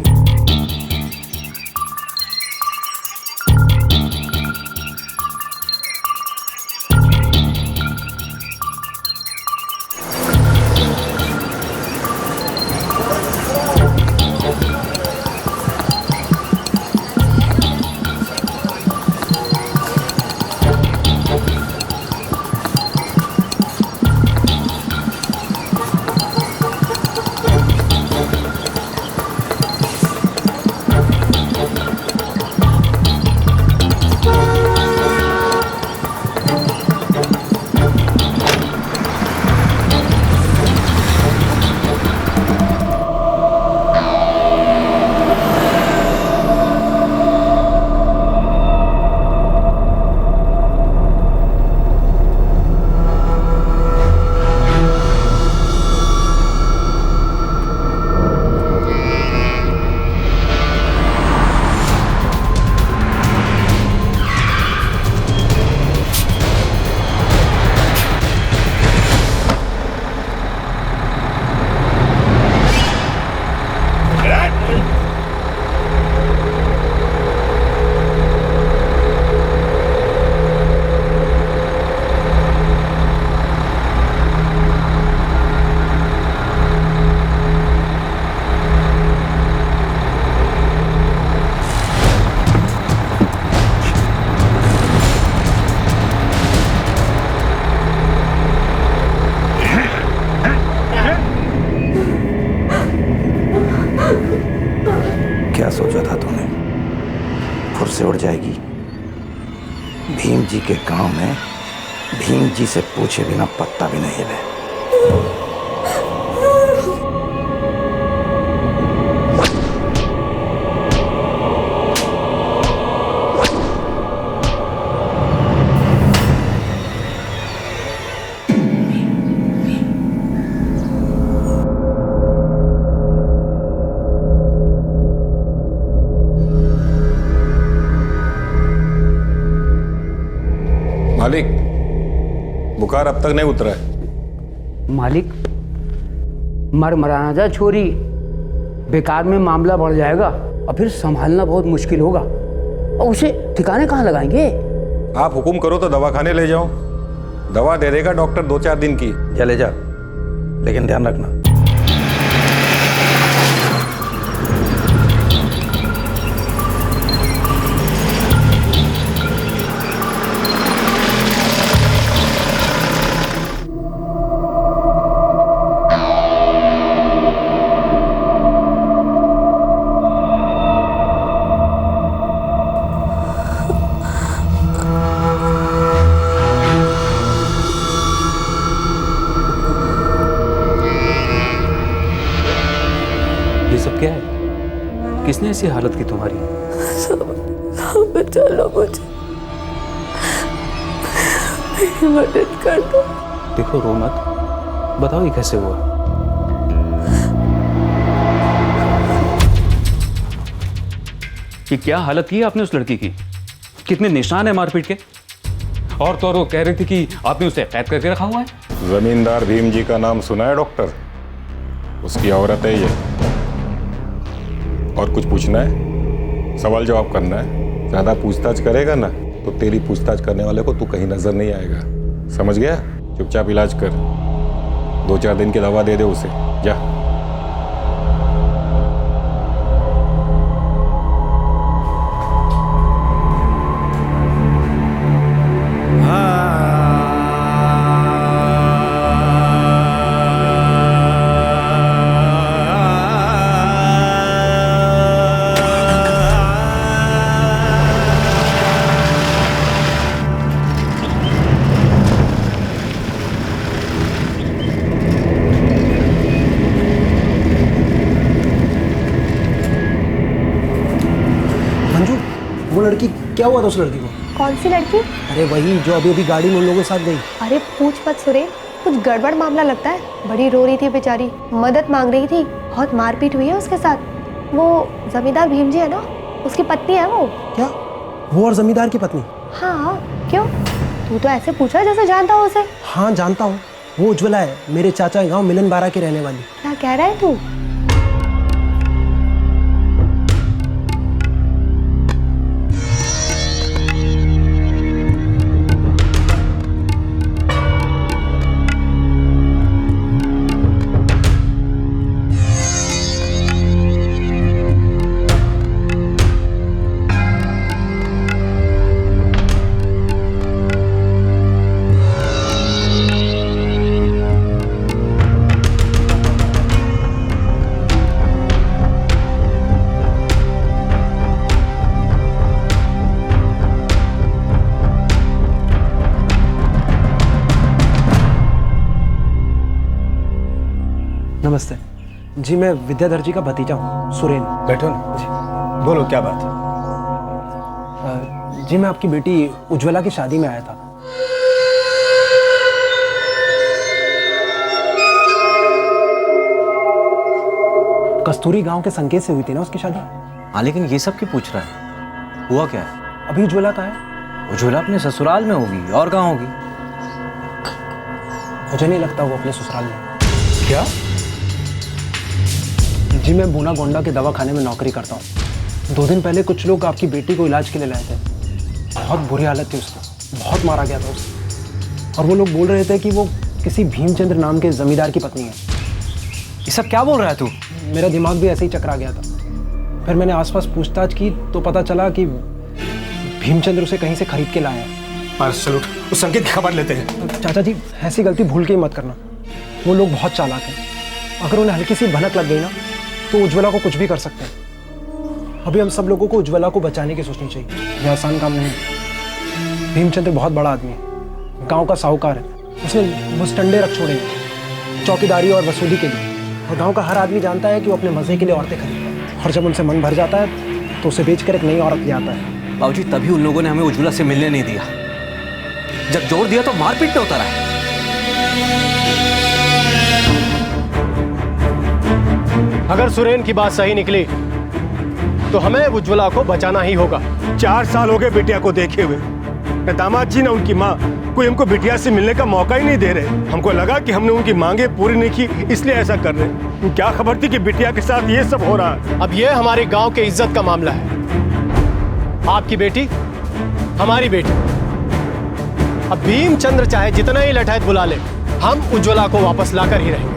क्या सोचा था तूने? फुर से उड़ जाएगी? भीम जी के गांव में भीम जी से पूछे बिना पत्ता भी नहीं हिले। मालिक, बुखार अब तक नहीं उतरा है। मालिक, मर मराना जा छोरी, बेकार में मामला बढ़ जाएगा और फिर संभालना बहुत मुश्किल होगा। और उसे ठिकाने कहाँ लगाएंगे? आप हुक्म करो तो दवाखाने ले जाओ, दवा दे देगा डॉक्टर 2-4 दिन की। जा ले जा, लेकिन ध्यान रखना। ये सब क्या है? किसने ऐसी हालत की तुम्हारी? बचा लो मुझे, मेरी मदद कर दो। देखो रो मत, बताओ ये कैसे हुआ? कि क्या हालत की है आपने उस लड़की की? कितने निशान है मारपीट के? और तो वो कह रही थी कि आपने उसे कैद करके रखा हुआ है। जमींदार भीम जी का नाम सुना है डॉक्टर? उसकी औरत है ये। और कुछ पूछना है? सवाल जवाब करना है? ज्यादा पूछताछ करेगा ना तो तेरी पूछताछ करने वाले को तू कहीं नजर नहीं आएगा, समझ गया? चुपचाप इलाज कर, 2-4 दिन की दवा दे दे उसे, जा। वो लड़की, क्या हुआ था उस लड़की को? कौन सी लड़की? अरे वही जो अभी अभी गाड़ी में उन लोगों के साथ गई। अरे पूछ मत सुरेन, कुछ गड़बड़ मामला लगता है। बड़ी रो रही थी बेचारी, मदद मांग रही थी, बहुत मारपीट हुई है उसके साथ। वो जमींदार भीम जी है ना, उसकी पत्नी है वो। क्या? वो और जमींदार की पत्नी? हाँ, क्यों? तू तो ऐसे पूछा जैसे जानता हो उसे। हाँ जानता हूँ, वो उज्ज्वला है, मेरे चाचा के गाँव मिलन बारा की रहने वाली। क्या कह रहा है तू? नमस्ते जी, मैं विद्याधर जी का भतीजा हूँ, सुरेन। बैठो ना जी, बोलो क्या बात है? जी मैं आपकी बेटी उज्ज्वला की शादी में आया था। कस्तूरी गांव के संकेत से हुई थी ना उसकी शादी। हाँ लेकिन ये सब क्यों पूछ रहा है? हुआ क्या है? अभी उज्ज्वला का है। उज्ज्वला अपने ससुराल में होगी, और कहाँ होगी? मुझे नहीं लगता वो अपने ससुराल में। क्या? जी मैं बूना गोंडा के दवाखाने में नौकरी करता हूँ। 2 दिन पहले कुछ लोग आपकी बेटी को इलाज के लिए लाए थे। बहुत बुरी हालत थी उसकी, बहुत मारा गया था उसे। और वो लोग बोल रहे थे कि वो किसी भीमचंद्र नाम के जमींदार की पत्नी है। ये सब क्या बोल रहा है तू? मेरा दिमाग भी ऐसे ही चकरा गया था। फिर मैंने आसपास पूछताछ की तो पता चला कि भीमचंद्र उसे कहीं से खरीद के लाया है। चलो उस संकेत की खबर लेते हैं। चाचा जी ऐसी गलती भूल के ही मत करना, वो लोग बहुत चालाक हैं। अगर उन्हें हल्की सी भनक लग गई ना तो उज्ज्वला को कुछ भी कर सकते हैं। अभी हम सब लोगों को उज्ज्वला को बचाने की सोचनी चाहिए, यह आसान काम नहीं। भीमचंद्र बहुत बड़ा आदमी है, गांव का साहूकार है। उसने मुस्टंडे रख छोड़े हैं चौकीदारी और वसूली के लिए। और गांव का हर आदमी जानता है कि वो अपने मजे के लिए औरतें खरीदता है, और जब उनसे मन भर जाता है तो उसे बेचकर एक नई औरत ले आता है। बाबूजी तभी उन लोगों ने हमें उज्ज्वला से मिलने नहीं दिया। जब जोर दिया तो मारपीट पे उतरा है। अगर सुरेन की बात सही निकली तो हमें उज्ज्वला को बचाना ही होगा। 4 साल हो गए बिटिया को देखे हुए, दामाद जी ने उनकी माँ कोई हमको बिटिया से मिलने का मौका ही नहीं दे रहे। हमको लगा कि हमने उनकी मांगे पूरी नहीं की इसलिए ऐसा कर रहे। क्या खबर थी कि बिटिया के साथ ये सब हो रहा है। अब ये हमारे गांव के इज्जत का मामला है। आपकी बेटी हमारी बेटी। अब भीमचंद्र चाहे जितना ही लठायत बुला ले, हम उज्ज्वला को वापस लाकर ही रहेंगे।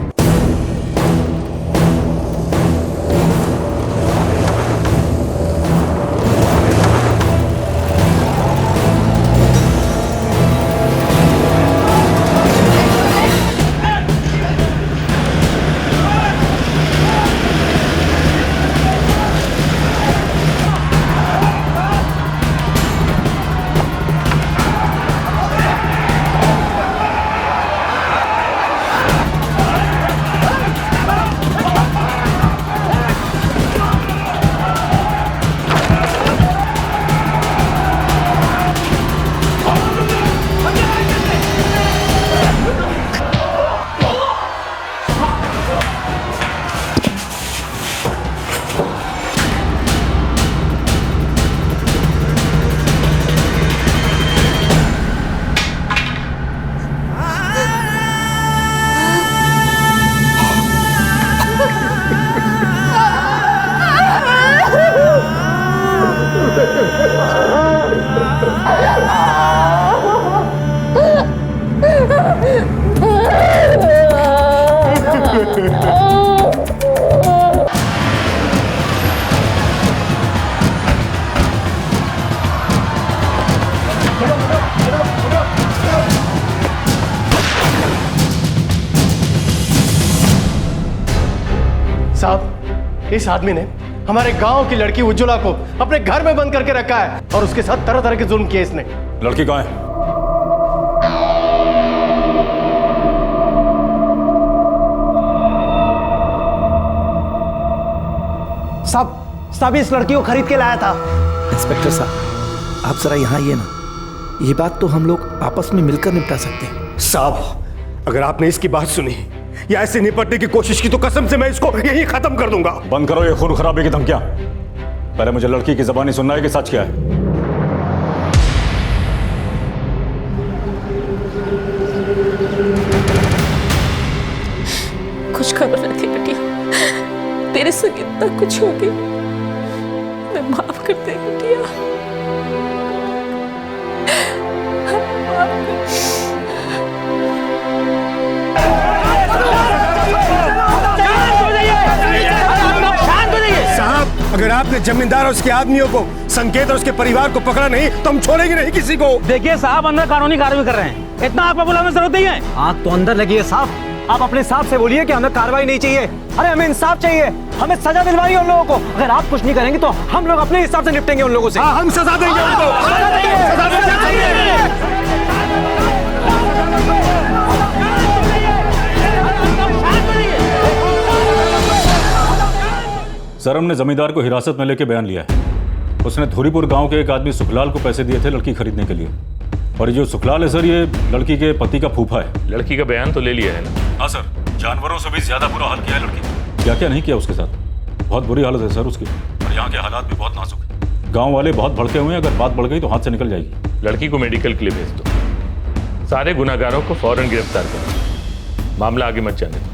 साहब, इस आदमी ने हमारे गांव की लड़की उज्ज्वला को अपने घर में बंद करके रखा है और उसके साथ तरह तरह के जुल्म किए इसने। लड़की कहाँ है? साहब इस लड़की को खरीद के लाया था। इंस्पेक्टर साहब, आप जरा यहाँ आइए ना। ये बात तो हम लोग आपस में मिलकर निपटा सकते हैं। साहब, अगर आपने इसकी बात सुनी या ऐसे निपटने की कोशिश की तो कसम से मैं इसको यहीं खत्म कर दूंगा। बंद करो ये खून खराबे की धमकियां। पहले मुझे लड़की की जबानी सुनना है कि सच क्या है। कुछ खबर न थी बिटिया, तेरे संग इतना कुछ हो गया, मैं माफ कर दे बिटिया। साहब, अगर आपने जमींदार और उसके आदमियों को, संकेत और उसके परिवार को पकड़ा नहीं तो हम छोड़ेंगे नहीं किसी को। देखिए साहब, अंदर कानूनी कार्रवाई कर रहे हैं, इतना आपको बुलाने की जरूरत नहीं है। आग तो अंदर लगी है साहब, आप अपने हिसाब से बोलिए कि हमें कार्रवाई नहीं चाहिए। अरे हमें इंसाफ चाहिए, हमें सजा दिलवानी है उन लोगों को। अगर आप कुछ नहीं करेंगे तो हम लोग अपने हिसाब से निपटेंगे उन लोगों से। हाँ, हम सजा देंगे उनको। सर, हमने जमींदार को हिरासत में लेके बयान लिया है। उसने धुरीपुर गांव के एक आदमी सुखलाल को पैसे दिए थे लड़की खरीदने के लिए। और ये जो सुखलाल है सर, ये लड़की के पति का फूफा है। लड़की का बयान तो ले लिया है ना? हाँ सर, जानवरों से भी ज्यादा बुरा हाल किया है लड़की। क्या क्या नहीं किया उसके साथ। बहुत बुरी हालत है सर उसकी, और यहाँ के हालात भी बहुत नाजुक है। गाँव वाले बहुत भड़के हुए हैं, अगर बात बढ़ गई तो हाथ से निकल जाएगी। लड़की को मेडिकल के लिए भेज दो। सारे गुनाहगारों को फौरन गिरफ्तार करो। मामला आगे मत जाने दो।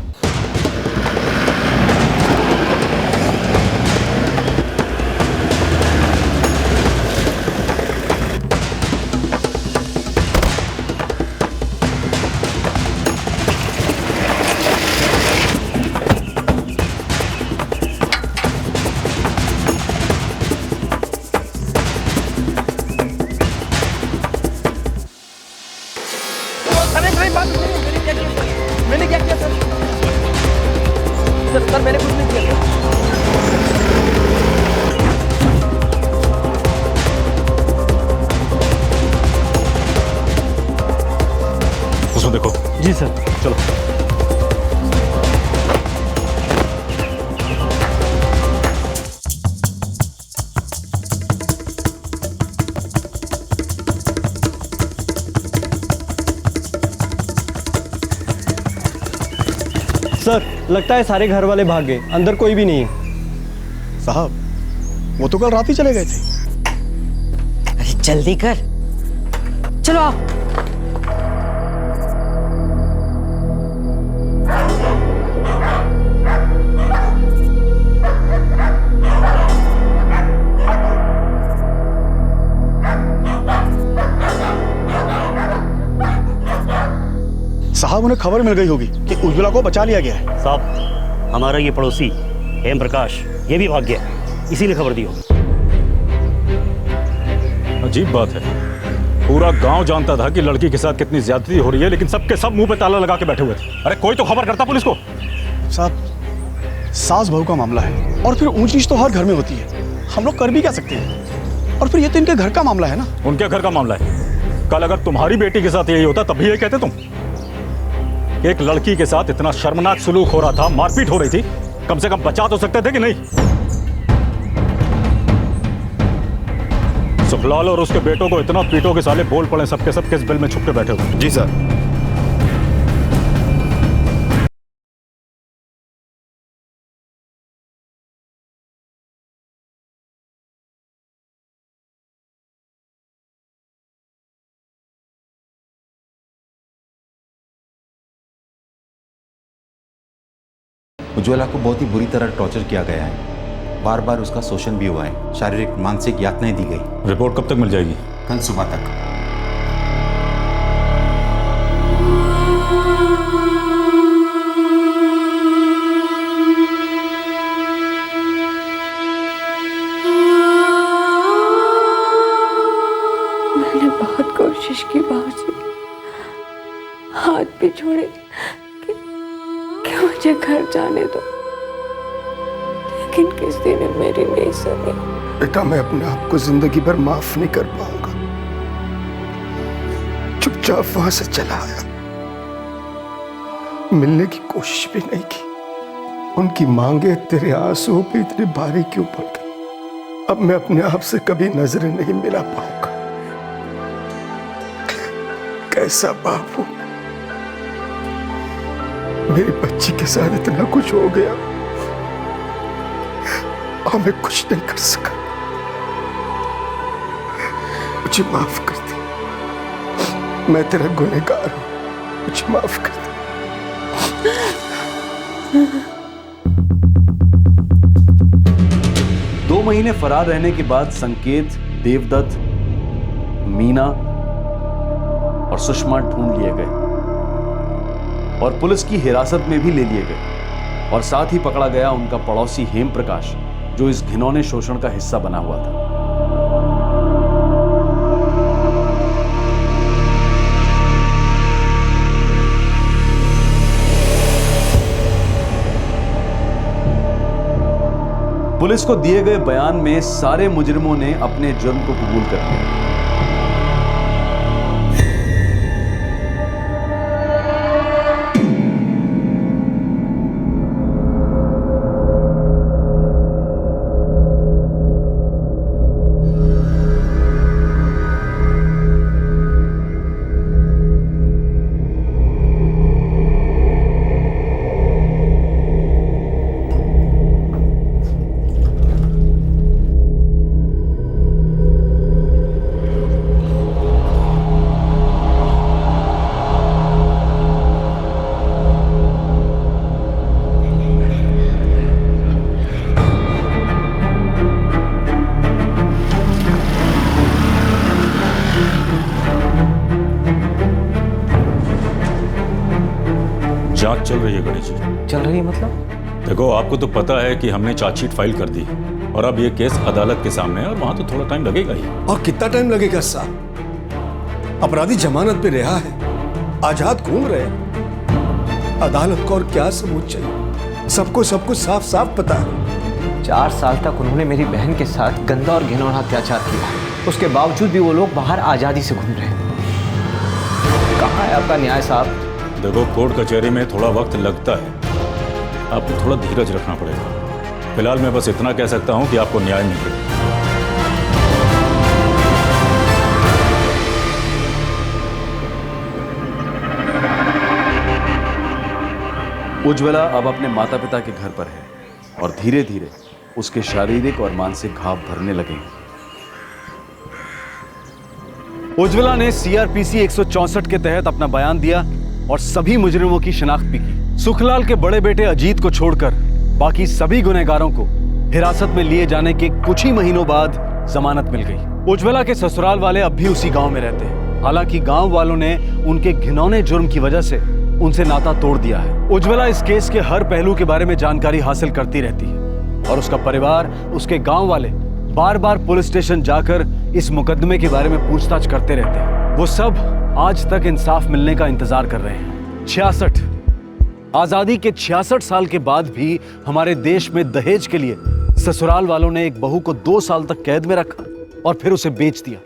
मैंने क्या किया सर? सर मैंने कुछ नहीं किया। उसमें देखो। जी सर। चलो। सर, लगता है सारे घर वाले भाग गए, अंदर कोई भी नहीं है। साहब, वो तो कल रात ही चले गए थे। अरे जल्दी कर, चलो आओ। साहब उन्हें खबर मिल गई होगी कि उज्ज्वला को बचा लिया गया है। साहब हमारा ये पड़ोसी हेम प्रकाश ये भी भाग गया, इसी ने खबर दी होगी। अजीब बात है, पूरा गांव जानता था कि लड़की के साथ कितनी ज्यादती हो रही है, लेकिन सबके सब मुंह पे ताला लगा के बैठे हुए थे। अरे कोई तो खबर करता पुलिस को। साहब सास बहू का मामला है और फिर ऊंच नीच तो हर घर में होती है, हम लोग कर भी क्या सकते हैं। और फिर ये तो इनके घर का मामला है ना। उनके घर का मामला है। कल अगर तुम्हारी बेटी के साथ यही होता तब भी ये कहते तुम। एक लड़की के साथ इतना शर्मनाक सुलूक हो रहा था, मारपीट हो रही थी, कम से कम बचा तो सकते थे कि नहीं? सुखलाल और उसके बेटों को इतना पीटो के साले बोल पड़े सबके सब किस बिल में छुप के बैठे हुए। जी सर। उज्ज्वला को बहुत ही बुरी तरह टॉर्चर किया गया है। बार बार उसका शोषण भी हुआ है, शारीरिक मानसिक यातनाएं दी गई। रिपोर्ट कब तक मिल जाएगी? कल सुबह तक। मैंने बहुत कोशिश की बाबूजी, हाथ भी छोड़े कि मुझे घर जाने दो, लेकिन किसी ने मेरी नहीं सुनी। बेटा मैं अपने आप को जिंदगी भर माफ नहीं कर पाऊंगा। चुपचाप वहां से चला आया, मिलने की कोशिश भी नहीं की। उनकी मांगे तेरे आंसुओं पे इतने भारी क्यों पड़ गई? अब मैं अपने आप से कभी नजरें नहीं मिला पाऊंगा। कैसा बाप हूं, मेरी बच्ची के साथ इतना कुछ हो गया और मैं कुछ नहीं कर सका। मुझे माफ कर दे, मैं तेरा गुनहगार हूं, मुझे माफ कर दे। 2 महीने फरार रहने के बाद संकेत, देवदत्त, मीना और सुषमा ढूंढ लिए गए और पुलिस की हिरासत में भी ले लिए गए और साथ ही पकड़ा गया उनका पड़ोसी हेम प्रकाश, जो इस घिनौने शोषण का हिस्सा बना हुआ था। पुलिस को दिए गए बयान में सारे मुजरिमों ने अपने जुर्म को कबूल कर लिया। जांच चल रही है गणेश जी। चल रही है मतलब? देखो आपको तो पता है कि हमने चार्जशीट फाइल कर दी और अब ये केस अदालत के सामने है और वहां तो थोड़ा टाइम लगेगा ही। और कितना टाइम लगेगा साहब? अपराधी जमानत पे रिहा है, आजाद घूम रहे हैं। अदालत को और क्या सबूत चाहिए? सबको सब कुछ साफ साफ पता है। 4 साल तक उन्होंने मेरी बहन के साथ गंदा और घिनौना अत्याचार किया, उसके बावजूद भी वो लोग बाहर आजादी से घूम रहे हैं। कहाँ है आपका न्याय साहब? देखो कोर्ट कचहरी में थोड़ा वक्त लगता है, आपको थोड़ा धीरज रखना पड़ेगा। फिलहाल मैं बस इतना कह सकता हूं कि आपको न्याय मिलेगा। उज्ज्वला अब अपने माता पिता के घर पर है और धीरे धीरे उसके शारीरिक और मानसिक घाव भरने लगे हैं। उज्ज्वला ने सीआरपीसी 164 के तहत अपना बयान दिया और सभी मुजरिमों की शिनाख्त भी की। सुखलाल के बड़े बेटे अजीत को छोड़कर बाकी सभी गुनहगारों को हिरासत में लिए जाने के कुछ ही महीनों बाद जमानत मिल गई। उज्ज्वला के ससुराल वाले अब भी उसी गांव में रहते हैं। हालांकि गांव वालों ने उनके घिनौने जुर्म की वजह से उनसे नाता तोड़ दिया है। उज्ज्वला इस केस के हर पहलू के बारे में जानकारी हासिल करती रहती है और उसका परिवार, उसके गांव वाले बार बार पुलिस स्टेशन जाकर इस मुकदमे के बारे में पूछताछ करते रहते हैं। वो सब आज तक इंसाफ मिलने का इंतजार कर रहे हैं। 66 आजादी के 66 साल के बाद भी हमारे देश में दहेज के लिए ससुराल वालों ने एक बहू को 2 साल तक कैद में रखा और फिर उसे बेच दिया,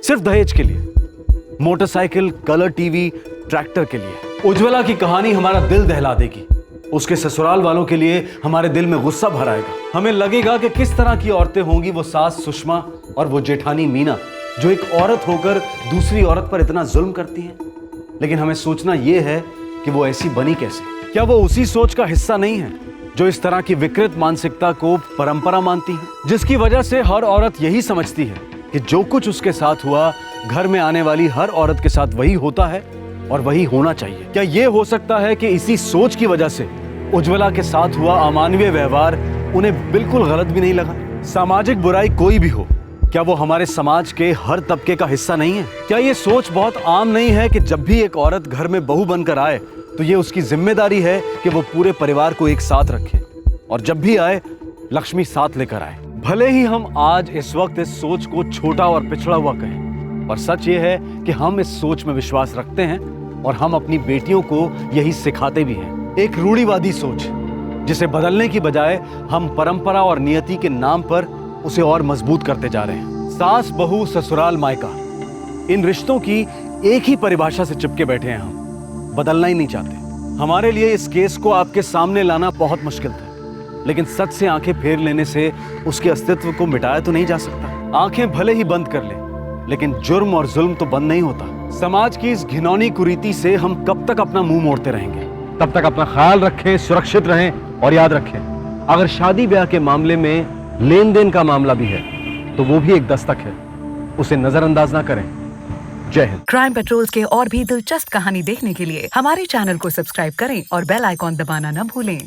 सिर्फ दहेज के लिए। मोटरसाइकिल, कलर टीवी, ट्रैक्टर के लिए। उज्ज्वला की कहानी हमारा दिल दहला देगी। उसके ससुराल वालों के लिए हमारे दिल में गुस्सा भर आएगा। हमें लगेगा कि किस तरह की औरतें होंगी वो सास सुषमा और वो जेठानी मीना, जो एक औरत होकर दूसरी औरत पर इतना जुल्म करती हैं। लेकिन हमें सोचना यह है कि वो ऐसी बनी कैसे। क्या वो उसी सोच का हिस्सा नहीं है जो इस तरह की विकृत मानसिकता को परंपरा मानती है, जिसकी वजह से हर औरत यही समझती है कि जो कुछ उसके साथ हुआ घर में आने वाली हर औरत के साथ वही होता है और वही होना चाहिए। क्या ये हो सकता है कि इसी सोच की वजह से उज्ज्वला के साथ हुआ अमानवीय व्यवहार उन्हें बिल्कुल गलत भी नहीं लगा? सामाजिक बुराई कोई भी हो, क्या वो हमारे समाज के हर तबके का हिस्सा नहीं है? क्या ये सोच बहुत आम नहीं है कि जब भी एक औरत घर में बहू बनकर आए तो ये उसकी जिम्मेदारी है कि वो पूरे परिवार को एक साथ रखे और जब भी आए लक्ष्मी साथ लेकर आए। भले ही हम आज इस वक्त इस सोच को छोटा और पिछड़ा हुआ कहें, पर सच ये है कि हम इस सोच में विश्वास रखते हैं और हम अपनी बेटियों को यही सिखाते भी हैं। एक रूढ़िवादी सोच जिसे बदलने की बजाय हम परंपरा और नियति के नाम पर उसे और मजबूत करते जा रहे हैं। सास बहू ससुराल मायका, इन रिश्तों की एक ही परिभाषा से चिपके बैठे हैं। हम बदलना ही नहीं चाहते। हमारे लिए इस केस को आपके सामने लाना बहुत मुश्किल था, लेकिन सच से आंखें फेर लेने से उसके अस्तित्व को मिटाया तो नहीं जा सकता। आंखें भले ही बंद कर ले, लेकिन जुर्म और जुल्म तो बंद नहीं होता। समाज की इस घिनौनी कुरीति से हम कब तक अपना मुंह मोड़ते रहेंगे? तब तक अपना ख्याल रखें, सुरक्षित रहें और याद रखें, अगर शादी ब्याह के मामले में लेन देन का मामला भी है तो वो भी एक दस्तक है, उसे नजरअंदाज ना करें। जय हिंद। क्राइम पेट्रोल्स के और भी दिलचस्प कहानी देखने के लिए हमारे चैनल को सब्सक्राइब करें और बेल आइकॉन दबाना न भूलें।